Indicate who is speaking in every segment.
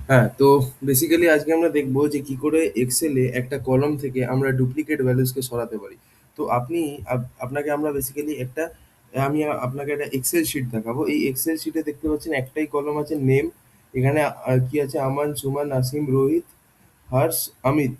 Speaker 1: হ্যাঁ, তো বেসিক্যালি আজকে আমরা দেখবো যে কি করে এক্সেলে একটা কলাম থেকে আমরা ডুপ্লিকেট ভ্যালুজকে সরাতে পারি। তো আপনি আপনাকে আমরা বেসিক্যালি একটা আমি আপনাকে একটা এক্সেল শিট দেখাবো। এই এক্সেল শিটে দেখতে পাচ্ছেন একটাই কলাম আছে নেম। এখানে কি আছে আমান, সুমান, নাসিম, রোহিত, হর্ষ, অমিত,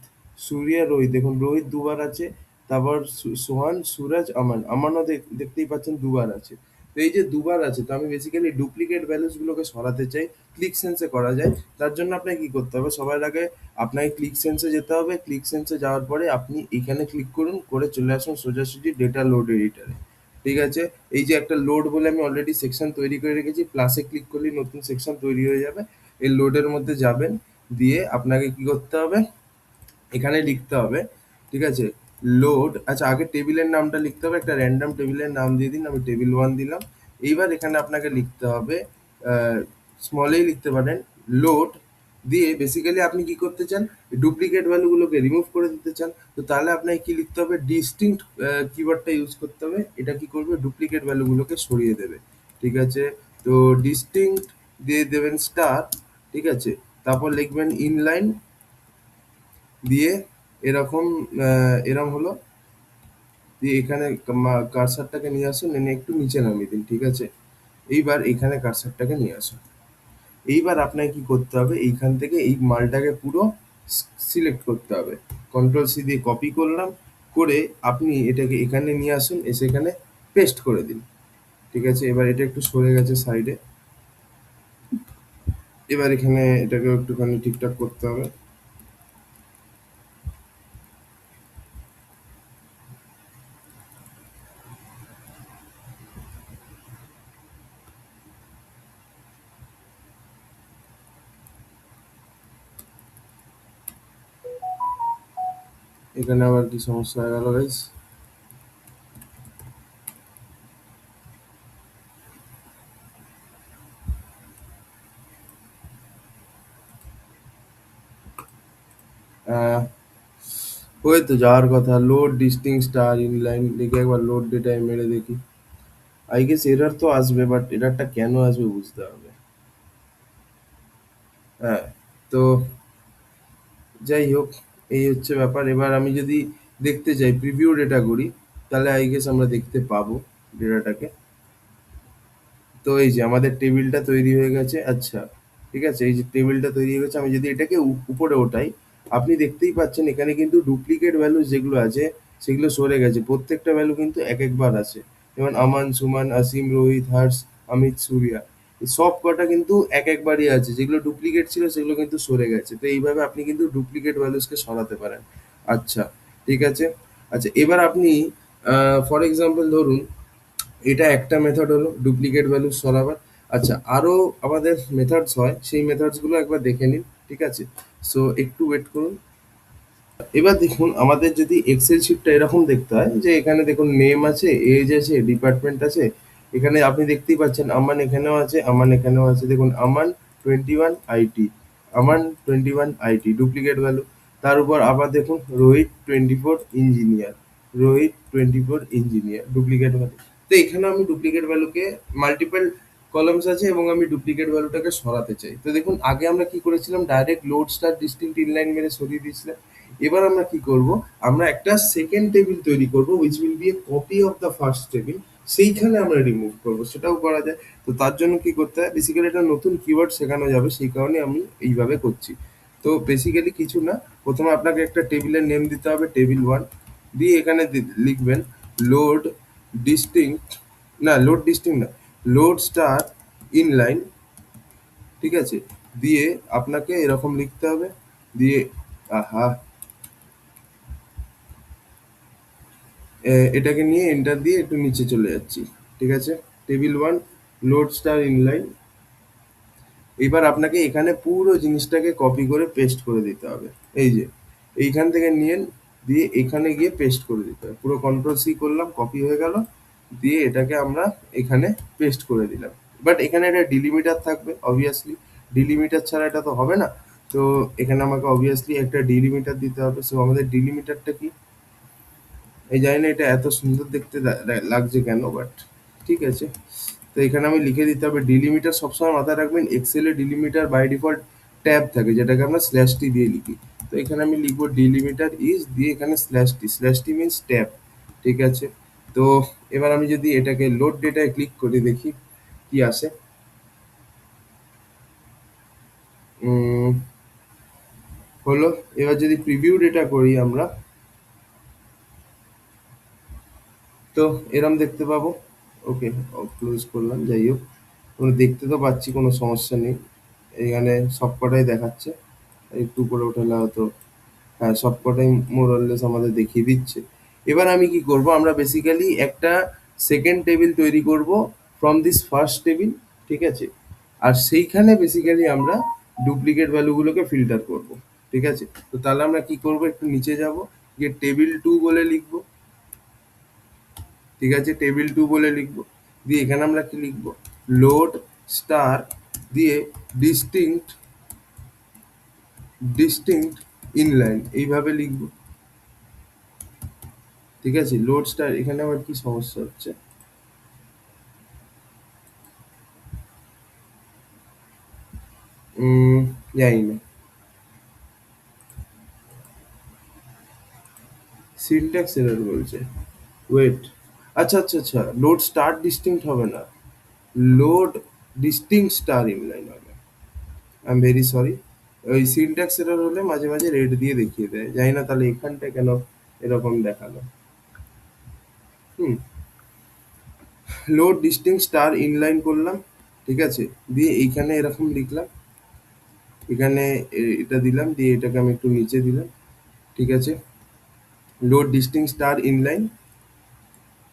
Speaker 1: সূর্যা, রোহিত। দেখুন রোহিত দুবার আছে, তারপর সোহান, সুরজ, আমান। আমানও দেখতেই পাচ্ছেন দুবার আছে। তো এই যে দুবার আছে, তো আমি বেসিক্যালি ডুপ্লিকেট ভ্যালুস গুলোকে সরাতে চাই। ক্লিক সেন্সে করা যায়। তার জন্য আপনাকে কি করতে হবে, সবার আগে আপনাকে ক্লিক সেন্সে যেতে হবে। ক্লিক সেন্সে যাওয়ার পরে আপনি এখানে ক্লিক করুন, করে চলে আসুন সোজাসুজি ডেটা লোড এডিটরে। ঠিক আছে, এই যে একটা লোড বলে আমি অলরেডি সেকশন তৈরি করে রেখেছি, প্লাসে ক্লিক করলেই নতুন সেকশন তৈরি হয়ে যাবে। এই লোডের মধ্যে যাবেন, দিয়ে আপনাকে কি করতে হবে, এখানে লিখতে হবে। ঠিক আছে, লোড, আচ্ছা আগে টেবিলের নামটা লিখতে হবে, একটা র্যান্ডম টেবিলের নাম দিয়ে দিন, আমি টেবিল 1 দিলাম। এইবার এখানে আপনাকে লিখতে হবে, স্মলেই লিখতে পারেন, লোড। দিয়ে বেসিক্যালি আপনি কি করতে চান, ডুপ্লিকেট ভ্যালুগুলোকে রিমুভ করে দিতে চান। তো তাহলে আপনাকে কি লিখতে হবে, ডিস্টিংক্ট কিওয়ার্ডটা ইউজ করতে হবে। এটা কি করবে, ডুপ্লিকেট ভ্যালুগুলোকে সরিয়ে দেবে। ঠিক আছে, তো ডিস্টিংক্ট দিয়ে দেবেন স্টার। ঠিক আছে, তারপর লিখবেন ইনলাইন, দিয়ে এরকম এরম হলো। দিয়ে এখানে কার্সারটাকে নিয়ে আসুন, এনে একটু নিচে নামিয়ে দিন। ঠিক আছে, এইবার এখানে কার্সারটাকে নিয়ে আসুন। এইবার আপনাকে কি করতে হবে, এইখান থেকে এই মালটাকে পুরো সিলেক্ট করতে হবে। কন্ট্রোল সি দিয়ে কপি করলাম, করে আপনি এটাকে এখানে নিয়ে আসুন, এসে এখানে পেস্ট করে দিন। ঠিক আছে, এবার এটা একটু সরে গেছে সাইডে। এবার এখানে এটাকে একটুখানি ঠিকঠাক করতে হবে। এখানে আবার কি সমস্যা হয়ে গেল গাইস? হয়ে তো যাওয়ার কথা, লোড ডিস্টিং স্টার ইনলাইন, দেখি একবার লোড ডেটায় মেরে দেখি। আই গেস এরর তো আসবে, বাট এররটা কেন আসবে বুঝতে হবে। হ্যাঁ, তো যাই হোক, এই হচ্ছে ব্যাপার। এবার আমি যদি দেখতে যাই, প্রিভিউ ডেটা করি, তাহলে আই গেস আমরা দেখতে পাবো ডেটাটাকে। তো এই যে আমাদের টেবিলটা তৈরি হয়ে গেছে। আচ্ছা, ঠিক আছে, এই যে টেবিলটা তৈরি হয়ে গেছে, আমি যদি এটাকে উপরে ওঠাই, আপনি দেখতেই পাচ্ছেন এখানে কিন্তু ডুপ্লিকেট ভ্যালু যেগুলো আছে সেগুলো সরে গেছে। প্রত্যেকটা ভ্যালু কিন্তু এক একবার আছে। যেমন আমান, সুমান, আসিম, রোহিত, হর্ষ, অমিত, সূর্যা, এই সব কটা কিন্তু এক একবারই আছে। যেগুলো ডুপ্লিকেট ছিল সেগুলো কিন্তু সরে গেছে। তো এইভাবে আপনি কিন্তু ডুপ্লিকেট ভ্যালুসকে সরাতে পারেন। আচ্ছা, ঠিক আছে। আচ্ছা, এবার আপনি ফর এক্সাম্পল ধরুন, এটা একটা মেথড হলো ডুপ্লিকেট ভ্যালু সরাবার। আচ্ছা, আরো আমাদের মেথডস হয়, সেই মেথডস গুলো একবার দেখে নিন। ঠিক আছে, সো একটু ওয়েট করুন। এবার দেখুন, আমাদের যদি এক্সেল শিটটা এরকম দেখতে হয়, যে এখানে দেখুন নেম আছে, এজ আছে, ডিপার্টমেন্ট আছে। এখানে আপনি দেখতেই পাচ্ছেন আমান এখানেও আছে, আমান এখানেও আছে। দেখুন আমান 21 IT, Aman 21 IT duplicate value. তার উপর আবার দেখুন Rohit 24 engineer, Rohit 24 engineer duplicate value. তো এখানে আমি ডুপ্লিকেট ভ্যালুকে মাল্টিপল কলামস আছে এবং আমি ডুপ্লিকেট ভ্যালুটাকে সরাতে চাই। তো দেখুন আগে আমরা কি করেছিলাম, direct load star distinct inline মেরে সরিয়ে দিয়েছিলাম। এবার আমরা কি করব, আমরা একটা সেকেন্ড টেবিল তৈরি করব, which will B A copy of the first table. সেইখানে আমরা রিমুভ করব, সেটাও করা যায়। তো তার জন্য কি করতে হয়, বেসিক্যালি একটা নতুন কিওয়ার্ড শেখানো যাবে, সেই কারণে আমি এইভাবে করছি। তো বেসিক্যালি কিছু না, প্রথমে আপনাকে একটা টেবিলের নেম দিতে হবে, টেবিল 1। দিয়ে এখানে লিখবেন লোড ডিস্টিংক্ট, না লোড ডিস্টিংক্ট না, লোড স্টার ইনলাইন। ঠিক আছে, দিয়ে আপনাকে এরকম লিখতে হবে। দিয়ে আহা, এটাকে নিয়ে এন্টার দিয়ে একটু নিচে চলে যাচ্ছি। ঠিক আছে, টেবিল 1, লোড স্টার ইনলাইন। এবার আপনাকে এখানে পুরো জিনিসটাকে কপি করে পেস্ট করে দিতে হবে। এই যে এইখান থেকে নিয়ে দিয়ে এখানে গিয়ে পেস্ট করে দিতে হবে। পুরো কন্ট্রোল সি করলাম, কপি হয়ে গেল। দিয়ে এটাকে আমরা এখানে পেস্ট করে দিলাম। বাট এখানে একটা ডিলিমিটার থাকবে অবভিয়াসলি, ডিলিমিটার ছাড়া এটা তো হবে না। তো এখানে আমাকে অবভিয়াসলি একটা ডিলিমিটার দিতে হবে। সো আমাদের ডিলিমিটারটা কি, এই জানি না এটা এত সুন্দর দেখতে লাগছে কেন, বাট ঠিক আছে। তো এখানে আমি লিখে দিতে হবে ডিলিমিটার। সবসময় মাথায় রাখবেন, এক্সেলে ডিলিমিটার বাই ডিফল্ট ট্যাব থাকে যেটাকে আমরা স্ল্যাশ টি দিয়ে লিখি। তো এখানে আমি লিখবো ডিলিমিটার ইজ দিয়ে এখানে স্ল্যাশ টি মিনস ট্যাব। ঠিক আছে, তো এবার আমি যদি এটাকে লোড ডেটায় ক্লিক করে দেখি কি আসে। উম, হলো। এবার যদি প্রিভিউ ডেটা করি আমরা, তো এরম দেখতে পাবো। ওকে, ক্লোজ করলাম। যাই হোক, আমরা দেখতে তো পাচ্ছি, কোনো সমস্যা নেই। এখানে সবকটাই দেখাচ্ছে, একটু উপরে ওঠালে হয়তো, হ্যাঁ সবকটাই মোরলেস আমাদের দেখিয়ে দিচ্ছে। এবার আমি কি করব, আমরা বেসিক্যালি একটা সেকেন্ড টেবিল তৈরি করব ফ্রম দিস ফার্স্ট টেবিল। ঠিক আছে, আর সেইখানে বেসিক্যালি আমরা ডুপ্লিকেট ভ্যালুগুলোকে ফিল্টার করব। ঠিক আছে, তো তাহলে আমরা কি করব, একটু নিচে যাব, গিয়ে টেবিল টু বলে লিখবো। ঠিক আছে, টেবিল টু বলে লিখবো, দিয়ে এখানে আমরা কি লিখবো, লোড স্টার দিয়ে ডিস্টিংক্ট ডিস্টিংক্ট ইনলাইন এইভাবে লিখবো। ঠিক আছে, লোড স্টার, এখানে আবার কি সমস্যা হচ্ছে, উম, জানি না, সিনট্যাক্স এরর বলছে। ওয়েট, আচ্ছা আচ্ছা আচ্ছা, লোড স্টার ডিস্টিংক্ট হবে না, লোড ডিস্টিংক্ট স্টার ইনলাইন হবে। I am very sorry. ওই সিনট্যাক্স এরর হলে মাঝে মাঝে রেড দিয়ে দেখিয়ে দেয়, জানি না তাহলে এখানটা কেন এরকম দেখালো। হুম, লোড ডিস্টিংক্ট স্টার ইনলাইন করলাম। ঠিক আছে, দিয়ে এইখানে এরকম লিখলাম, এখানে এটা দিলাম, দিয়ে এটাকে আমি একটু নিচে দিলাম। ঠিক আছে, লোড ডিস্টিংক্ট স্টার ইনলাইন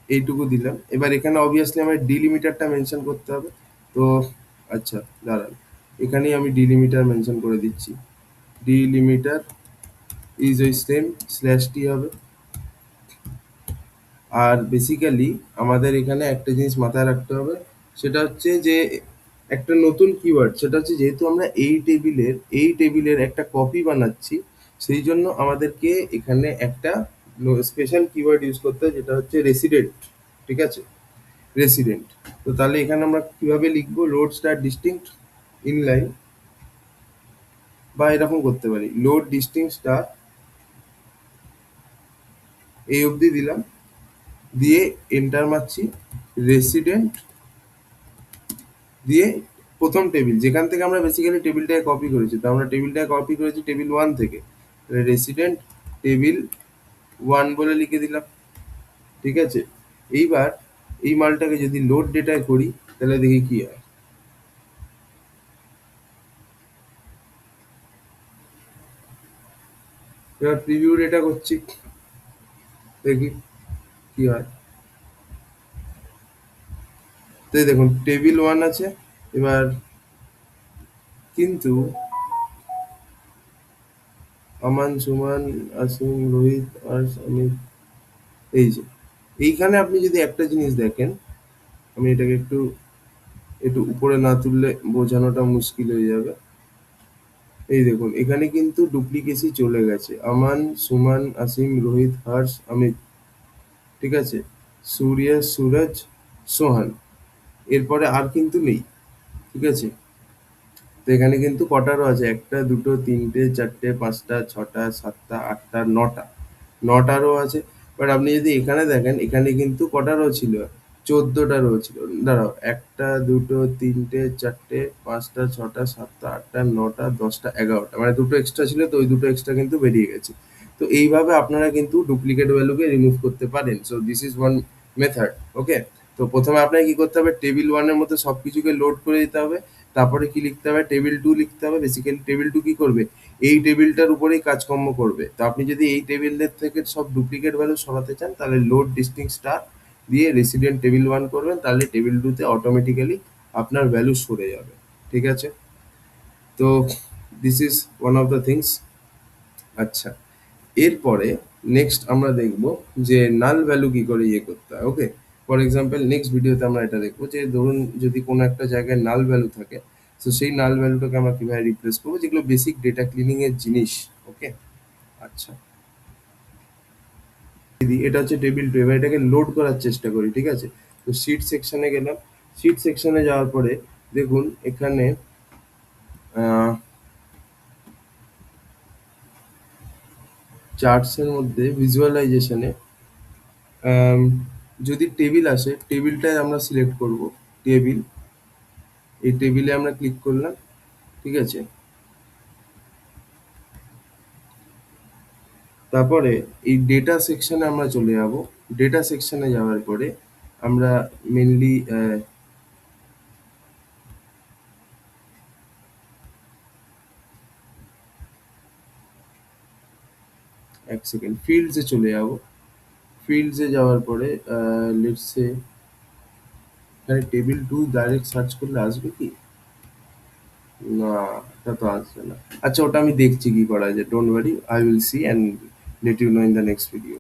Speaker 1: এইটুকু দিলাম। এবার এখানে অবভিয়াসলি আমার ডিলিমিটারটা মেনশন করতে হবে। তো আচ্ছা, দাঁড়ান, এখানেই আমি ডিলিমিটার মেনশন করে দিচ্ছি। ডিলিমিটার ইজ ওই সেম স্ল্যাশ টি হবে। আর বেসিক্যালি আমাদের এখানে একটা জিনিস মাথায় রাখতে হবে, সেটা হচ্ছে যে একটা নতুন কিওয়ার্ড, সেটা হচ্ছে যেহেতু আমরা এই টেবিলের একটা কপি বানাচ্ছি, সেই জন্য আমাদেরকে এখানে একটা স্পেশাল কিওয়ার্ড ইউজ করতে হয়, যেটা হচ্ছে রেসিডেন্ট। ঠিক আছে, রেসিডেন্ট। তো তাহলে এখানে আমরা কিভাবে লিখবো, লোড স্টার ডিস্টিংক্ট ইনলাইন, বা এরকম করতে পারি, লোড ডিস্টিংক্ট স্টার, এই অবধি দিলাম, দিয়ে এন্টার মারছি, রেসিডেন্ট দিয়ে প্রথম টেবিল যেখান থেকে আমরা বেসিক্যালি টেবিলটাকে কপি করেছি, তো আমরা টেবিলটাকে কপি করেছি টেবিল ওয়ান থেকে, রেসিডেন্ট টেবিল ওয়ান বলে লিখে দিলাম। ঠিক আছে, এইবার এই মালটাকে যদি লোড ডেটায় করি, তাহলে দেখি কি হয়। এবার প্রিভিউ ডেটা করছি, দেখি কি হয়। তো এই দেখুন টেবিল ওয়ান আছে। এবার কিন্তু আমান, সুমান, আসিম, রোহিত আর অমিত, এই যে এইখানে আপনি যদি একটা জিনিস দেখেন, আমি এটাকে একটু একটু উপরে না তুললে বোঝানোটা মুশকিল হয়ে যাবে। এই দেখুন এখানে কিন্তু ডুপ্লিকেসি চলে গেছে, আমান, সুমান, আসিম, রোহিত, হর্ষ, অমিত। ঠিক আছে, সূর্য, সুরজ, সোহান, এরপরে আর কিন্তু নেই। ঠিক আছে, তো এখানে কিন্তু কটারও আছে, একটা, দুটো, তিনটে, চারটে, পাঁচটা, ছটা, সাতটা, আটটা, নটা, নটারও আছে। বাট আপনি যদি এখানে দেখেন, এখানে কিন্তু কটারও ছিল, 14টারও ছিল। দাঁড়াও, একটা, দুটো, তিনটে, চারটে, পাঁচটা, ছটা, সাতটা, আটটা, নটা, দশটা, 11টা, মানে দুটো এক্সট্রা ছিল, তো ওই দুটো এক্সট্রা কিন্তু বেরিয়ে গেছে। তো এইভাবে আপনারা কিন্তু ডুপ্লিকেট ভ্যালুকে রিমুভ করতে পারেন। So this is one method. Okay, তো প্রথমে আপনাকে কি করতে হবে, টেবিল ওয়ানের মধ্যে সবকিছুকে লোড করে দিতে হবে। তারপরে কি লিখতে হবে, টেবিল টু লিখতে হবে। বেসিক্যালি টেবিল টু কি করবে, এই টেবিলটার উপরেই কাজকর্ম করবে। তো আপনি যদি এই টেবিলের থেকে সব ডুপ্লিকেট ভ্যালু সরাতে চান, তাহলে লোড ডিস্টিংক্ট স্টার দিয়ে রেসিডেন্ট টেবিল ওয়ান করবেন, তাহলে টেবিল টুতে অটোমেটিক্যালি আপনার ভ্যালু সরে যাবে। ঠিক আছে, তো this is one of the things. আচ্ছা, এরপরে নেক্সট আমরা দেখব যে নাল ভ্যালু কি করে ইয়ে করতে হয়। ওকে, ফর এক্সাম্পল নেক্সট ভিডিওতে আমরা এটা দেখবো যে ধরুন যদি কোনো একটা জায়গায় নাল ভ্যালু থাকে, তো সেই নাল ভ্যালুটাকে আমরা কিভাবে রিপ্লেস করবো, যেগুলো বেসিক ডেটা ক্লিনিং এর জিনিস। ওকে, আচ্ছা, দিদি এটা হচ্ছে টেবিল টু। এবার এটাকে লোড করার চেষ্টা করি। ঠিক আছে, তো শিট সেকশনে গেলাম। শিট সেকশনে যাওয়ার পরে দেখুন এখানে চার্টস এর মধ্যে ভিজুয়ালাইজেশনে যদি টেবিল আসে, টেবিলটাই আমরা সিলেক্ট করব। টেবিল, এই টেবিলে আমরা ক্লিক করলাম, ঠিক আছে। তারপরে এই ডেটা সেকশনে আমরা চলে যাব। ডেটা সেকশনে যাওয়ার পরে আমরা মেনলি এক সেকেন্ড, ফিল্ডসে চলে যাব। ফিল্ডসে যাওয়ার পরে লেটস সে এখানে টেবিল টু ডাইরেক্ট সার্চ করলে আসবে কি? না, এটা তো আসবে না। আচ্ছা, ওটা আমি দেখছি কি করা যায়। Don't worry, I will see and let you know in the next video.